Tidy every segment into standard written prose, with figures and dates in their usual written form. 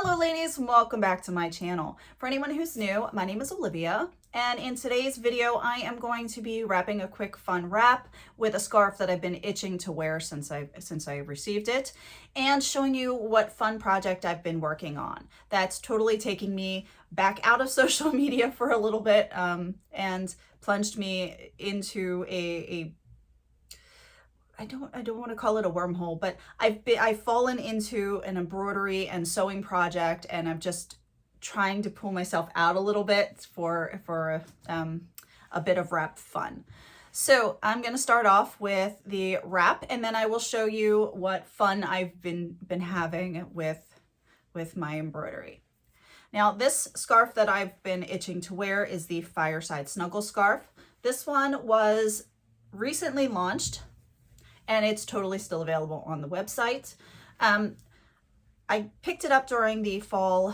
Hello ladies, welcome back to my channel. For anyone who's new, my name is Olivia, and in today's video I am going to be wrapping a quick fun wrap with a scarf that I've been itching to wear since I received it, and showing you what fun project I've been working on. That's totally taking me back out of social media for a little bit and plunged me into I don't want to call it a wormhole, but I've fallen into an embroidery and sewing project, and I'm just trying to pull myself out a little bit for a bit of wrap fun. So I'm going to start off with the wrap, and then I will show you what fun I've been having with my embroidery. Now, this scarf that I've been itching to wear is the Fireside Snuggle scarf. This one was recently launched, and it's totally still available on the website. I picked it up during the fall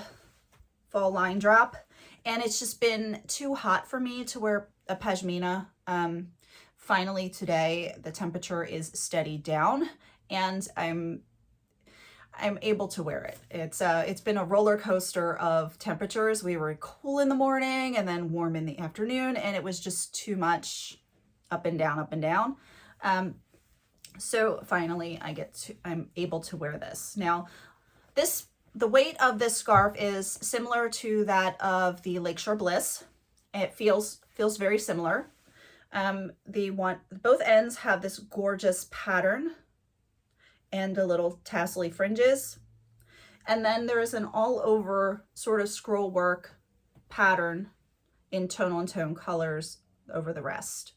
line drop, and it's just been too hot for me to wear a pashmina. Finally today, the temperature is steadied down, and I'm able to wear it. It's been a roller coaster of temperatures. We were cool in the morning and then warm in the afternoon, and it was just too much up and down, up and down. So finally I'm able to wear this. Now, the weight of this scarf is similar to that of the Lakeshore Bliss. It feels very similar. Both ends have this gorgeous pattern and the little tassel-y fringes. And then there's an all over sort of scroll work pattern in tone-on-tone colors over the rest.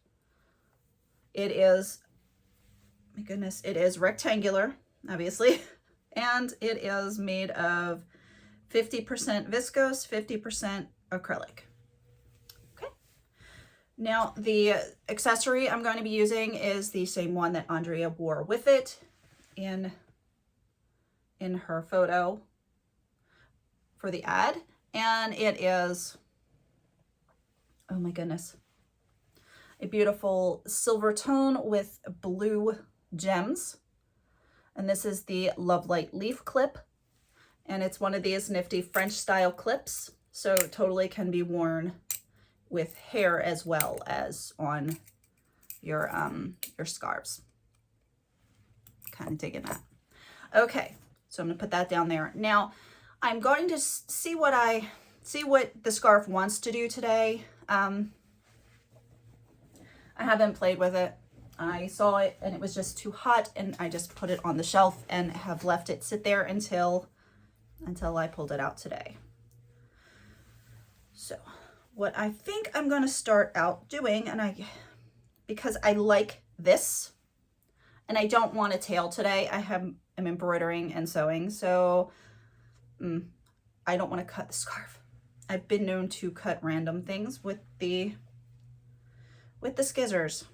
It is, my goodness, it is rectangular, obviously, and it is made of 50% viscose, 50% acrylic. Okay. Now, the accessory I'm going to be using is the same one that Andrea wore with it in her photo for the ad, and it is, oh my goodness, a beautiful silver tone with blue gems. And this is the Love Light leaf clip, and it's one of these nifty French style clips, so it totally can be worn with hair as well as on your scarves. Kind of digging that. Okay, so I'm gonna put that down there. Now I'm going to see what the scarf wants to do today. I haven't played with it. I saw it and it was just too hot, and I just put it on the shelf and have left it sit there until I pulled it out today. So what I think I'm going to start out doing, because I like this and I don't want a tail today, I'm embroidering and sewing, so I don't want to cut the scarf. I've been known to cut random things with the scissors.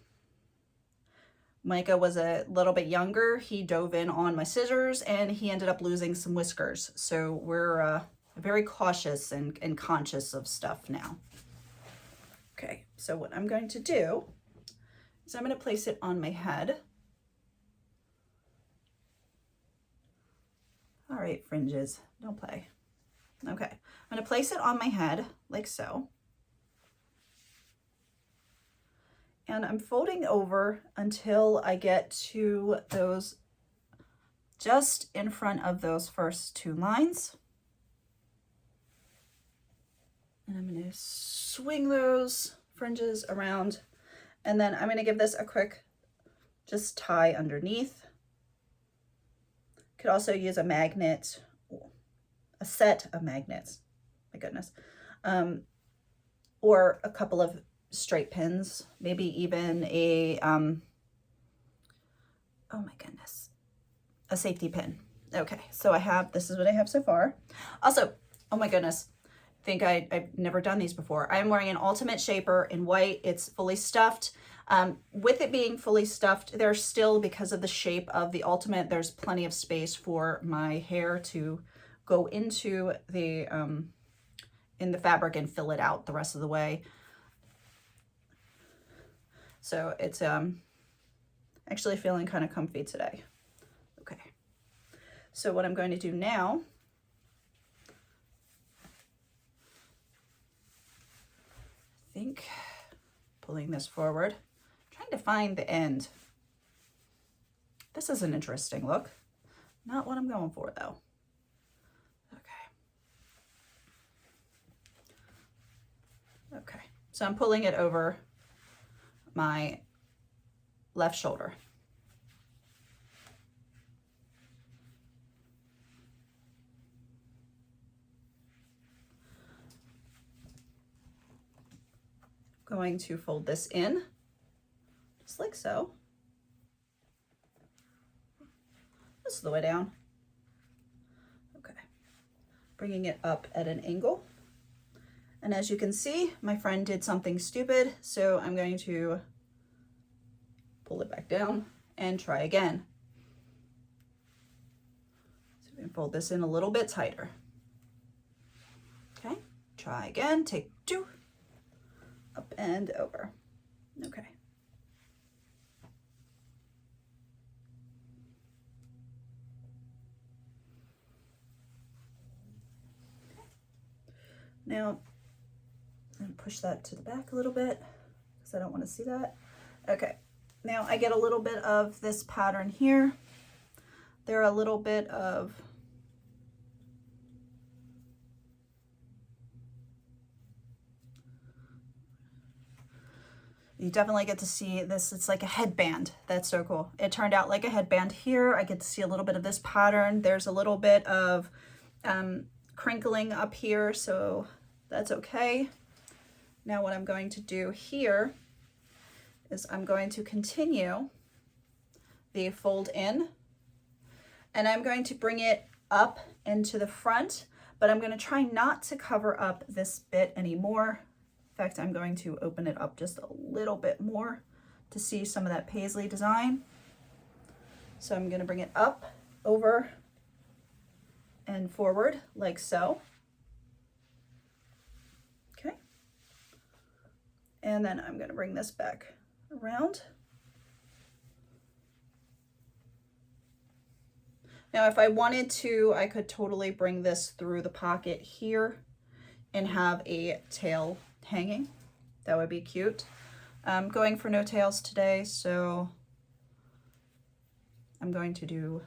Micah was a little bit younger. He dove in on my scissors and he ended up losing some whiskers. So we're very cautious and conscious of stuff now. Okay, so what I'm going to do is I'm going to place it on my head. All right, fringes, don't play. Okay, I'm going to place it on my head like so. And I'm folding over until I get to those, just in front of those first two lines. And I'm going to swing those fringes around, and then I'm going to give this a quick just tie underneath. Could also use a magnet, a set of magnets, my goodness, or a couple of straight pins, maybe even a oh my goodness, a safety pin. Okay, so this is what I have so far. Also, oh my goodness, I think I've never done these before. I'm wearing an Ultimate Shaper in white. It's fully stuffed. With it being fully stuffed, there's still, because of the shape of the Ultimate, there's plenty of space for my hair to go into the in the fabric and fill it out the rest of the way. So it's actually feeling kind of comfy today. Okay, so what I'm going to do now think, pulling this forward, trying to find the end. This is an interesting look. Not what I'm going for though. Okay, so I'm pulling it over my left shoulder. Going to fold this in, just like so. This is the way down. Okay, bringing it up at an angle. And as you can see, my friend did something stupid, so I'm going to pull it back down and try again. So we can fold this in a little bit tighter. Okay, try again, take 2, up and over. Okay. Now, I'm gonna push that to the back a little bit because I don't want to see that. Okay, now I get a little bit of this pattern here. There are a little bit of you definitely get to see this. It's like a headband. That's so cool. It turned out like a headband here. I get to see a little bit of this pattern. There's a little bit of crinkling up here, so that's okay. Now what I'm going to do here is I'm going to continue the fold in, and I'm going to bring it up into the front, but I'm going to try not to cover up this bit anymore. In fact, I'm going to open it up just a little bit more to see some of that paisley design. So I'm going to bring it up, over, and forward like so. Okay. And then I'm going to bring this back around. Now, if I wanted to, I could totally bring this through the pocket here and have a tail hanging. That would be cute. I'm going for no tails today, so I'm going to do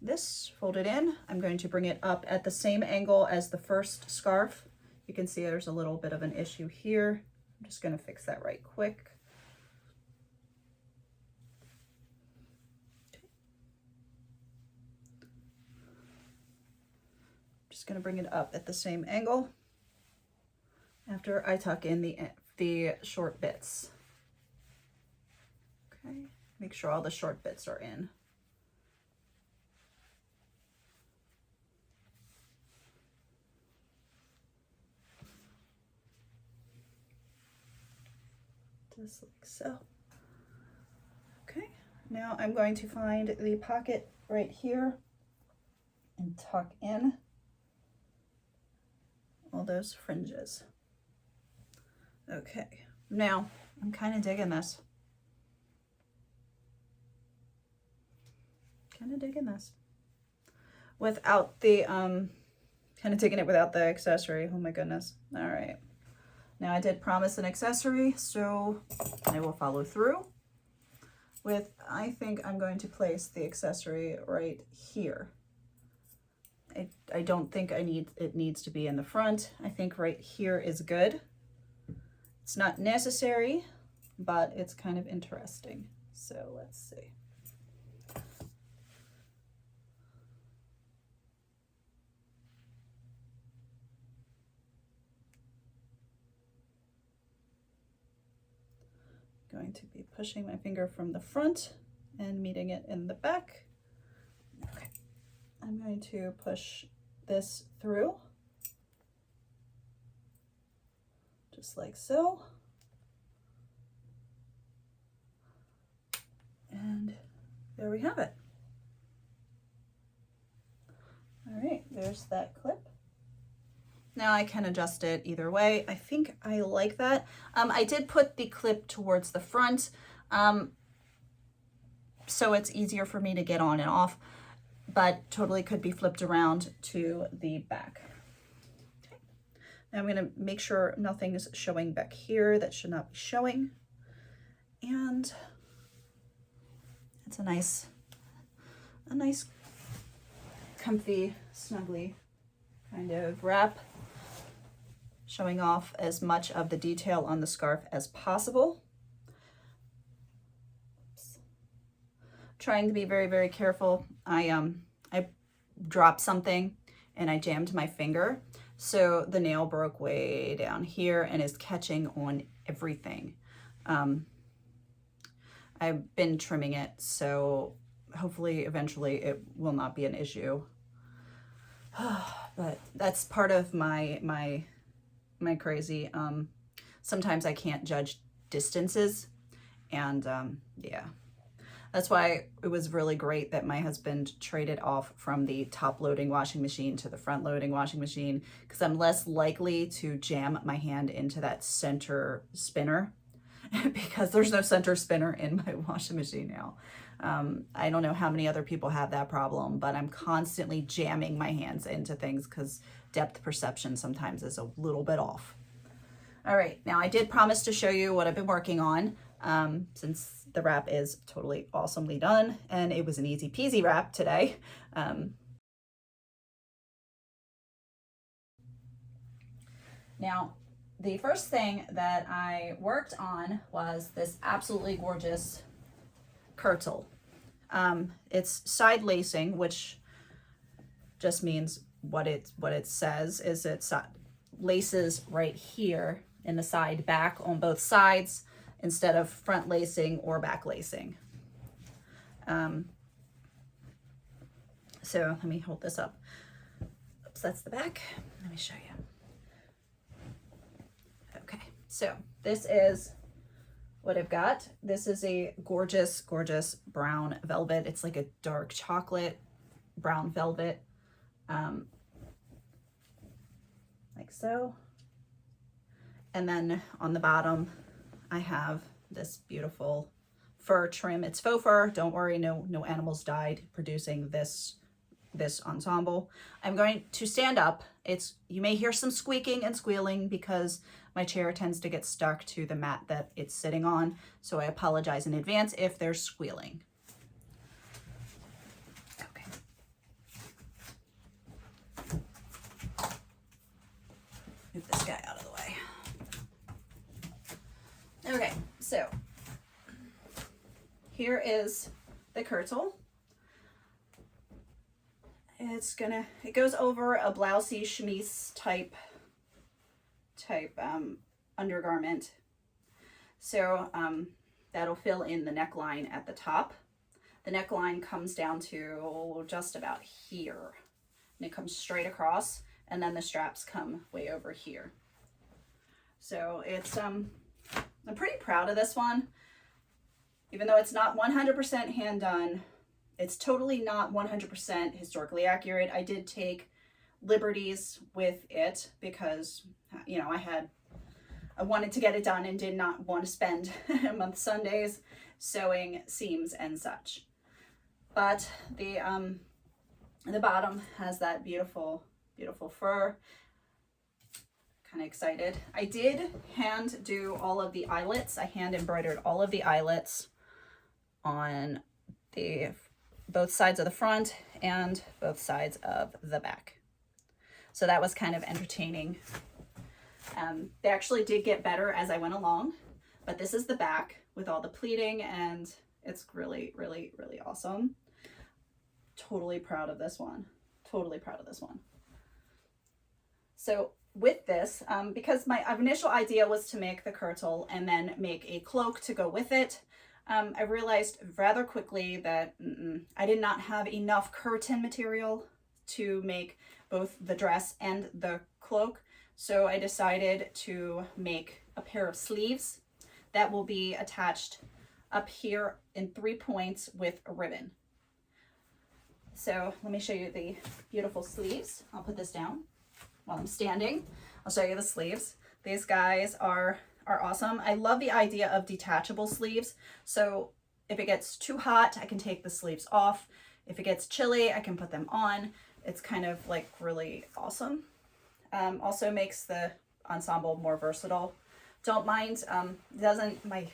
this, fold it in. I'm going to bring it up at the same angle as the first scarf. You can see there's a little bit of an issue here. I'm just going to fix that right quick. Just going to bring it up at the same angle after I tuck in the short bits. Okay, make sure all the short bits are in. Just like so. Okay, now I'm going to find the pocket right here and tuck in all those fringes. Okay, now I'm kind of digging this. Without the, kind of digging it without the accessory. Oh my goodness. All right. Now I did promise an accessory, so I will follow through with, I think I'm going to place the accessory right here. I don't think it needs to be in the front. I think right here is good. It's not necessary, but it's kind of interesting. So let's see. Going to be pushing my finger from the front and meeting it in the back. Okay. I'm going to push this through, just like so. And there we have it. All right, there's that clip. Now I can adjust it either way. I think I like that. I did put the clip towards the front, so it's easier for me to get on and off, but totally could be flipped around to the back. Okay. I'm going to make sure nothing is showing back here that should not be showing. And it's a nice comfy, snuggly kind of wrap, showing off as much of the detail on the scarf as possible. Oops. Trying to be very, very careful. I dropped something and I jammed my finger, so the nail broke way down here and is catching on everything. I've been trimming it, so hopefully eventually it will not be an issue. But that's part of my crazy. Sometimes I can't judge distances, and yeah. That's why it was really great that my husband traded off from the top loading washing machine to the front loading washing machine, because I'm less likely to jam my hand into that center spinner because there's no center spinner in my washing machine now. I don't know how many other people have that problem, but I'm constantly jamming my hands into things because depth perception sometimes is a little bit off. All right, now I did promise to show you what I've been working on, since the wrap is totally awesomely done, and it was an easy peasy wrap today. Now, the first thing that I worked on was this absolutely gorgeous kirtle. It's side lacing, which just means what it says is it laces right here in the side back on both sides instead of front lacing or back lacing. So let me hold this up. Oops, that's the back. Let me show you. Okay, so this is what I've got. This is a gorgeous, gorgeous brown velvet. It's like a dark chocolate brown velvet, like so. And then on the bottom, I have this beautiful fur trim. It's faux fur. Don't worry, no animals died producing this ensemble. I'm going to stand up. You may hear some squeaking and squealing because my chair tends to get stuck to the mat that it's sitting on, so I apologize in advance if there's squealing. Okay. Move this guy out of the way. Okay, so here is the kirtle. It goes over a blousey chamise type undergarment. So that'll fill in the neckline at the top. The neckline comes down to just about here, and it comes straight across, and then the straps come way over here. So it's I'm pretty proud of this one, even though it's not 100% hand done. It's totally not 100% historically accurate. I did take liberties with it because, you know, I wanted to get it done and did not want to spend a month Sundays sewing seams and such. But the bottom has that beautiful, beautiful fur. Kind of excited. I did hand do all of the eyelets. I hand embroidered all of the eyelets on both sides of the front and both sides of the back. So that was kind of entertaining. They actually did get better as I went along, but this is the back with all the pleating, and it's really, really, really awesome. Totally proud of this one. Totally proud of this one. So with this, because my initial idea was to make the kirtle and then make a cloak to go with it, I realized rather quickly that I did not have enough curtain material to make both the dress and the cloak. So I decided to make a pair of sleeves that will be attached up here in 3 points with a ribbon. So let me show you the beautiful sleeves. I'll put this down while I'm standing. I'll show you the sleeves. These guys are awesome. I love the idea of detachable sleeves. So if it gets too hot, I can take the sleeves off. If it gets chilly, I can put them on. It's kind of like really awesome. Also makes the ensemble more versatile. Don't mind, doesn't, my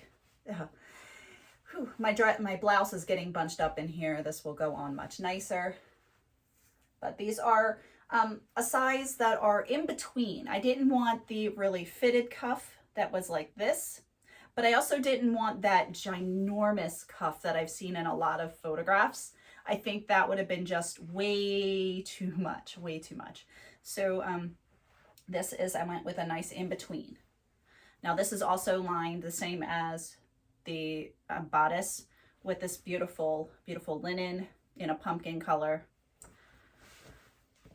blouse is getting bunched up in here. This will go on much nicer. But these are a size that are in between. I didn't want the really fitted cuff that was like this, but I also didn't want that ginormous cuff that I've seen in a lot of photographs. I think that would have been just way too much, way too much. So I went with a nice in between. Now this is also lined the same as the bodice with this beautiful, beautiful linen in a pumpkin color.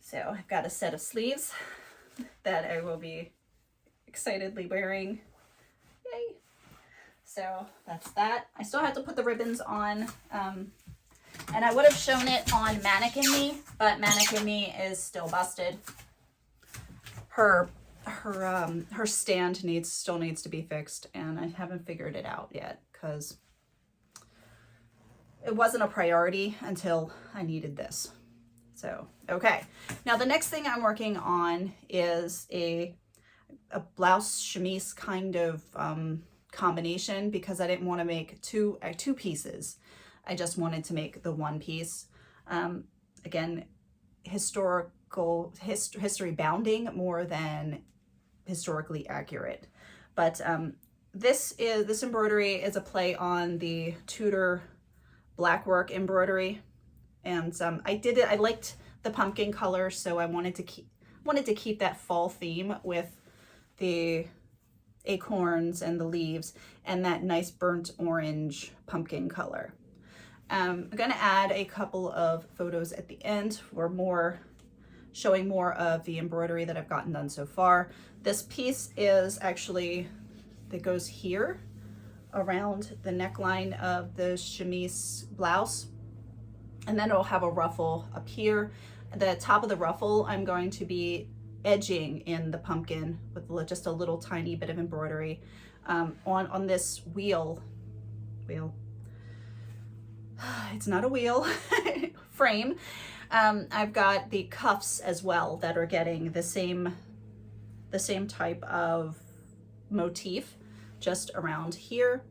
So I've got a set of sleeves that I will be excitedly wearing. Yay! So that's that. I still have to put the ribbons on, and I would have shown it on Mannequin Me, but Mannequin Me is still busted. Her stand still needs to be fixed, and I haven't figured it out yet because it wasn't a priority until I needed this. So, okay. Now the next thing I'm working on is a blouse chamise kind of combination, because I didn't want to make two pieces. I just wanted to make the one piece. Again, history bounding more than historically accurate. But this embroidery is a play on the Tudor blackwork embroidery, and I liked the pumpkin color, so I wanted to keep that fall theme with the acorns and the leaves and that nice burnt orange pumpkin color. I'm gonna add a couple of photos at the end for showing more of the embroidery that I've gotten done so far. This piece is actually, that goes here around the neckline of the chemise blouse, and then it'll have a ruffle up here. The top of the ruffle, I'm going to be edging in the pumpkin with just a little tiny bit of embroidery on this wheel. It's not a wheel frame. I've got the cuffs as well that are getting the same type of motif just around here,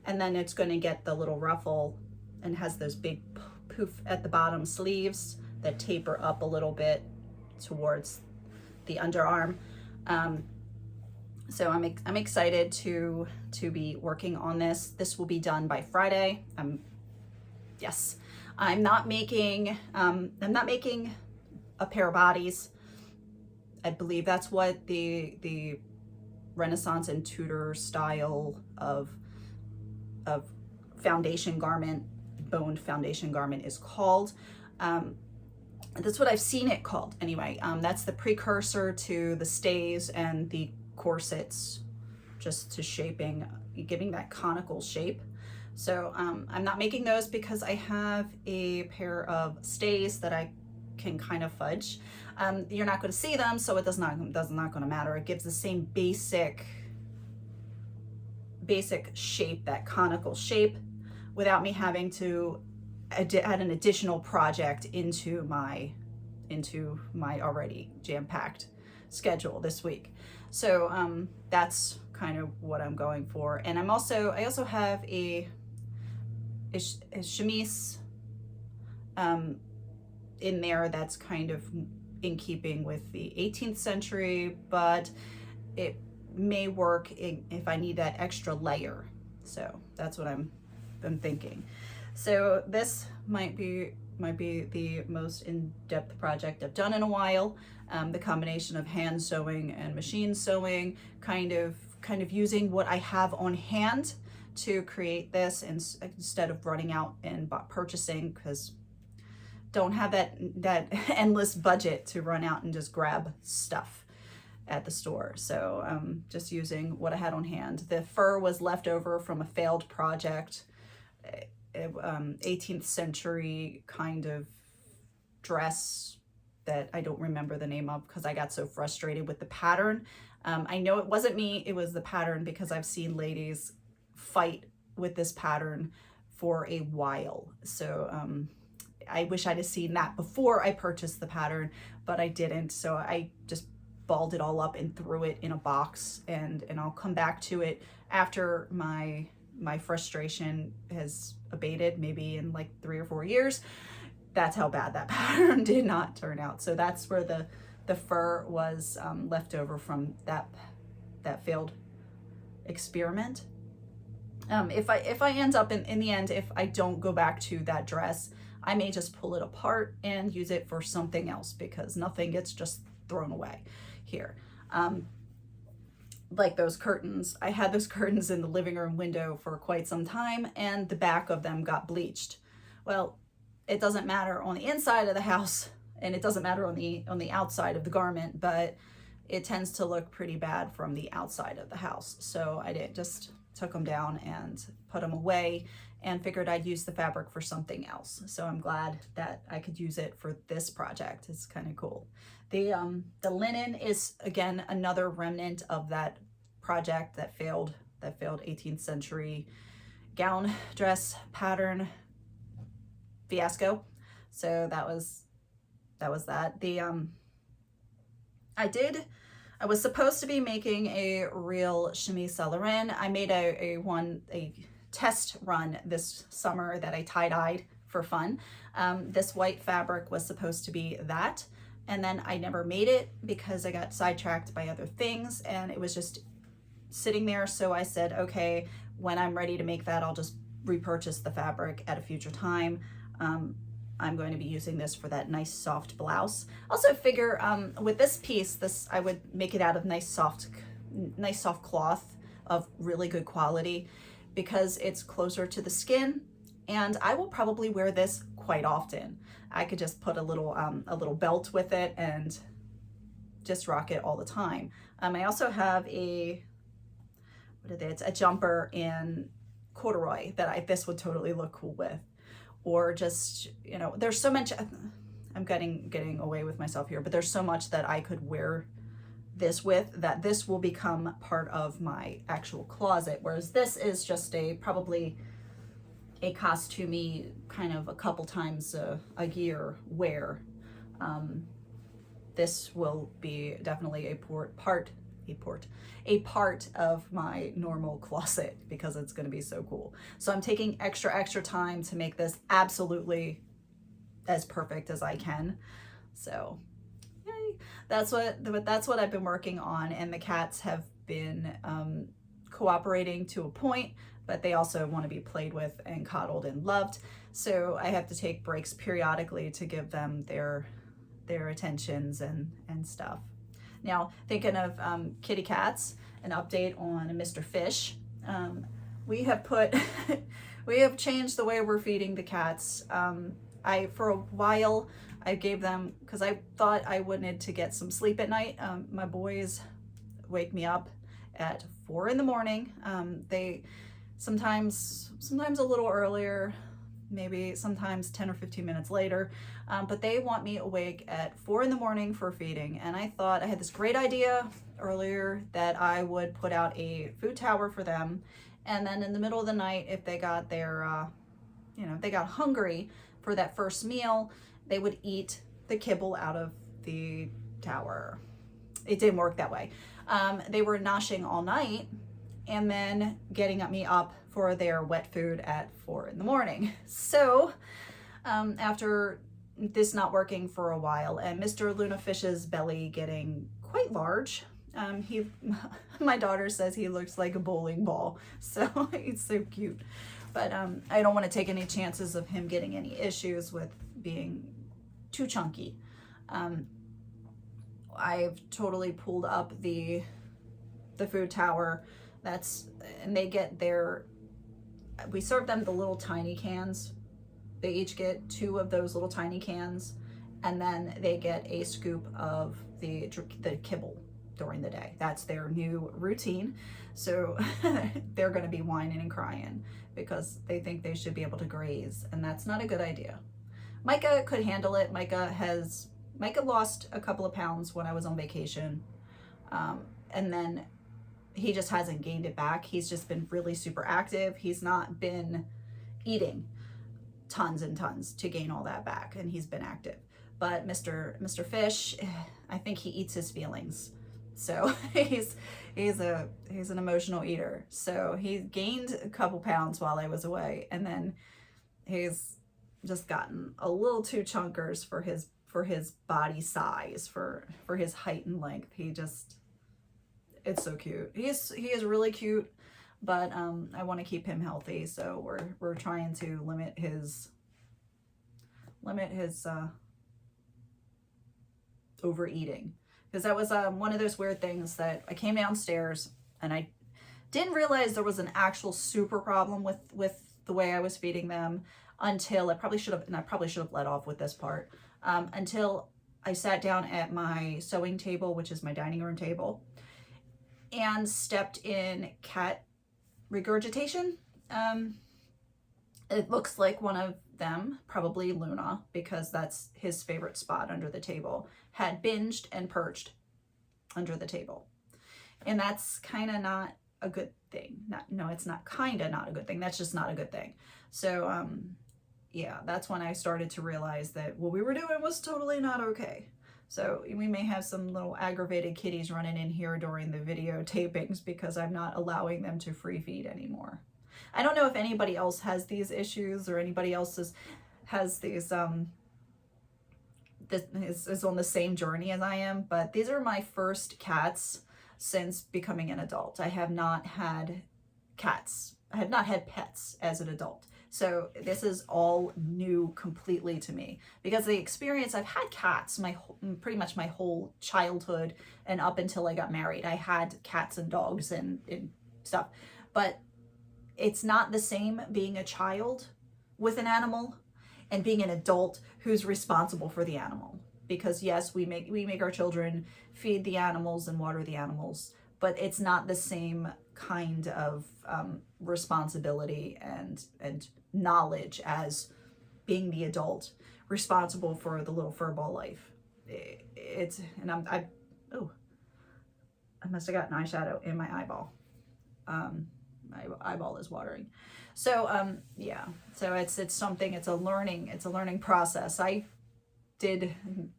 and then it's going to get the little ruffle and has those big poof at the bottom sleeves that taper up a little bit towards the underarm. So I'm excited to be working on this. This will be done by Friday. Yes, I'm not making a pair of bodies. I believe that's what the Renaissance and Tudor style of foundation garment, boned foundation garment is called. That's what I've seen it called anyway. That's the precursor to the stays and the corsets, just to giving that conical shape. So I'm not making those because I have a pair of stays that I can kind of fudge. You're not going to see them, so it does not going to matter. It gives the same basic shape, that conical shape, without me having to add an additional project into my already jam-packed schedule this week. So that's kind of what I'm going for. And I also have a chemise in there that's kind of in keeping with the 18th century, but it may work if I need that extra layer. So that's what I'm thinking. So this might be the most in-depth project I've done in a while. The combination of hand sewing and machine sewing, kind of using what I have on hand to create this instead of running out and purchasing, because don't have that endless budget to run out and just grab stuff at the store. So just using what I had on hand. The fur was left over from a failed project, 18th century kind of dress that I don't remember the name of because I got so frustrated with the pattern. I know it wasn't me, it was the pattern, because I've seen ladies fight with this pattern for a while. So I wish I'd have seen that before I purchased the pattern, but I didn't. So I just balled it all up and threw it in a box, and I'll come back to it after my frustration has abated, maybe in like 3 or 4 years. That's how bad that pattern did not turn out. So that's where the fur was left over from that failed experiment. If I end up in the end, if I don't go back to that dress, I may just pull it apart and use it for something else, because nothing gets just thrown away here. Like those curtains, I had those curtains in the living room window for quite some time, and the back of them got bleached. Well, it doesn't matter on the inside of the house, and it doesn't matter on the outside of the garment, but it tends to look pretty bad from the outside of the house. So I just took them down and put them away, and figured I'd use the fabric for something else. So I'm glad that I could use it for this project. It's kind of cool. The linen is, again, another remnant of that project that failed 18th century gown dress pattern fiasco. So that was that. I was supposed to be making a real chemise celerin. I made a test run this summer that I tie-dyed for fun. This white fabric was supposed to be that, and then I never made it because I got sidetracked by other things, and it was just sitting there. So I said, okay, when I'm ready to make that, I'll just repurchase the fabric at a future time. I'm going to be using this for that nice soft blouse. Also figure with this piece, I would make it out of nice soft cloth of really good quality, because it's closer to the skin, and I will probably wear this quite often. I could just put a little belt with it and just rock it all the time. I also have it's a jumper in corduroy that this would totally look cool with. Or just, you know, there's so much, I'm getting away with myself here, but there's so much that I could wear this with, that this will become part of my actual closet, whereas this is just probably a costumey kind of a couple times a year wear. This will be definitely a part of my normal closet, because it's going to be so cool. So I'm taking extra time to make this absolutely as perfect as I can. So yay. That's what I've been working on, and the cats have been cooperating to a point, but they also want to be played with and coddled and loved. So I have to take breaks periodically to give them their attentions and stuff. Now, thinking of kitty cats, an update on Mr. Fish. We have changed the way we're feeding the cats. For a while, I gave them, because I thought I wanted to get some sleep at night. My boys wake me up at 4 in the morning. They sometimes a little earlier, maybe sometimes 10 or 15 minutes later, but they want me awake at 4 in the morning for feeding. And I thought I had this great idea earlier that I would put out a food tower for them, and then in the middle of the night, if they got they got hungry for that first meal, they would eat the kibble out of the tower. It didn't work that way. They were noshing all night and then getting me up for their wet food at 4 in the morning. So after this not working for a while, and Mr. Luna Fish's belly getting quite large, my daughter says he looks like a bowling ball, so he's so cute. But I don't want to take any chances of him getting any issues with being too chunky. I've totally pulled up the food tower. And they get we serve them the little tiny cans. They each get 2 of those little tiny cans, and then they get a scoop of the kibble during the day. That's their new routine. So they're going to be whining and crying because they think they should be able to graze, and that's not a good idea. Micah could handle it. Micah lost a couple of pounds when I was on vacation, and then he just hasn't gained it back. He's just been really super active. He's not been eating tons and tons to gain all that back, and he's been active. But Mr. Fish, I think he eats his feelings. So he's an emotional eater. So he gained a couple pounds while I was away, and then he's just gotten a little too chunkers for his body size, for his height and length. It's so cute. He is really cute, but I want to keep him healthy, so we're trying to limit his overeating, because that was one of those weird things that I came downstairs and I didn't realize there was an actual super problem with the way I was feeding them until I probably should have let off with this part, until I sat down at my sewing table, which is my dining room table, and stepped in cat regurgitation. It looks like one of them, probably Luna, because that's his favorite spot under the table, had binged and purged under the table. And that's kind of not a good thing. No, it's not kind of not a good thing. That's just not a good thing. So, yeah, that's when I started to realize that what we were doing was totally not okay. So we may have some little aggravated kitties running in here during the video tapings because I'm not allowing them to free feed anymore. I don't know if anybody else has these issues, or anybody else has these is on the same journey as I am, but these are my first cats since becoming an adult. I have not had cats. I have not had pets as an adult. So this is all new completely to me, because the experience, I've had cats pretty much my whole childhood and up until I got married. I had cats and dogs and stuff, but it's not the same being a child with an animal and being an adult who's responsible for the animal. Because yes, we make our children feed the animals and water the animals, but it's not the same kind of responsibility and knowledge as being the adult responsible for the little furball life. I must have gotten eyeshadow in my eyeball. My eyeball is watering. So yeah, so it's something, it's a learning process. I did,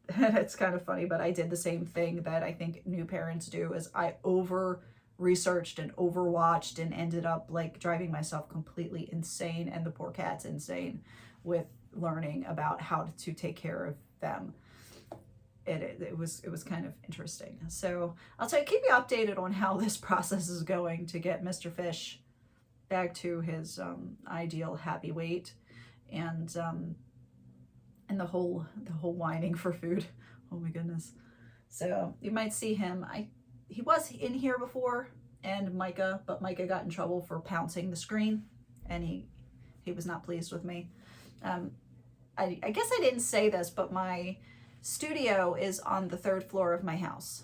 it's kind of funny, but I did the same thing that I think new parents do, is I over researched and overwatched and ended up like driving myself completely insane, and the poor cat's insane, with learning about how to take care of them. It was kind of interesting. So I'll keep you updated on how this process is going to get Mr. Fish back to his ideal happy weight, and the whole whining for food. Oh my goodness. So you might see him. He was in here before, and Micah got in trouble for pouncing the screen, and he was not pleased with me. I guess I didn't say this, but my studio is on the 3rd floor of my house.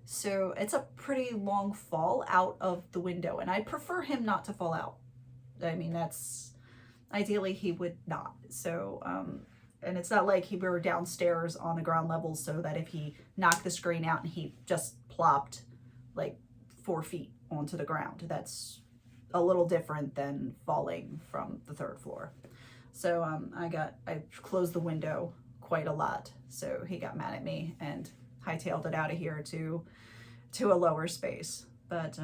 So it's a pretty long fall out of the window, and I prefer him not to fall out. I mean, that's ideally he would not. So, and it's not like we were downstairs on the ground level, so that if he knocked the screen out and he just plopped like 4 feet onto the ground, that's a little different than falling from the 3rd floor. So I closed the window quite a lot, so he got mad at me and hightailed it out of here to a lower space. But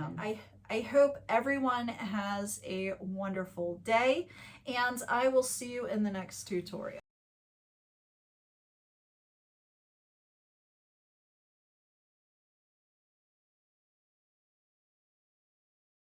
I hope everyone has a wonderful day, and I will see you in the next tutorial.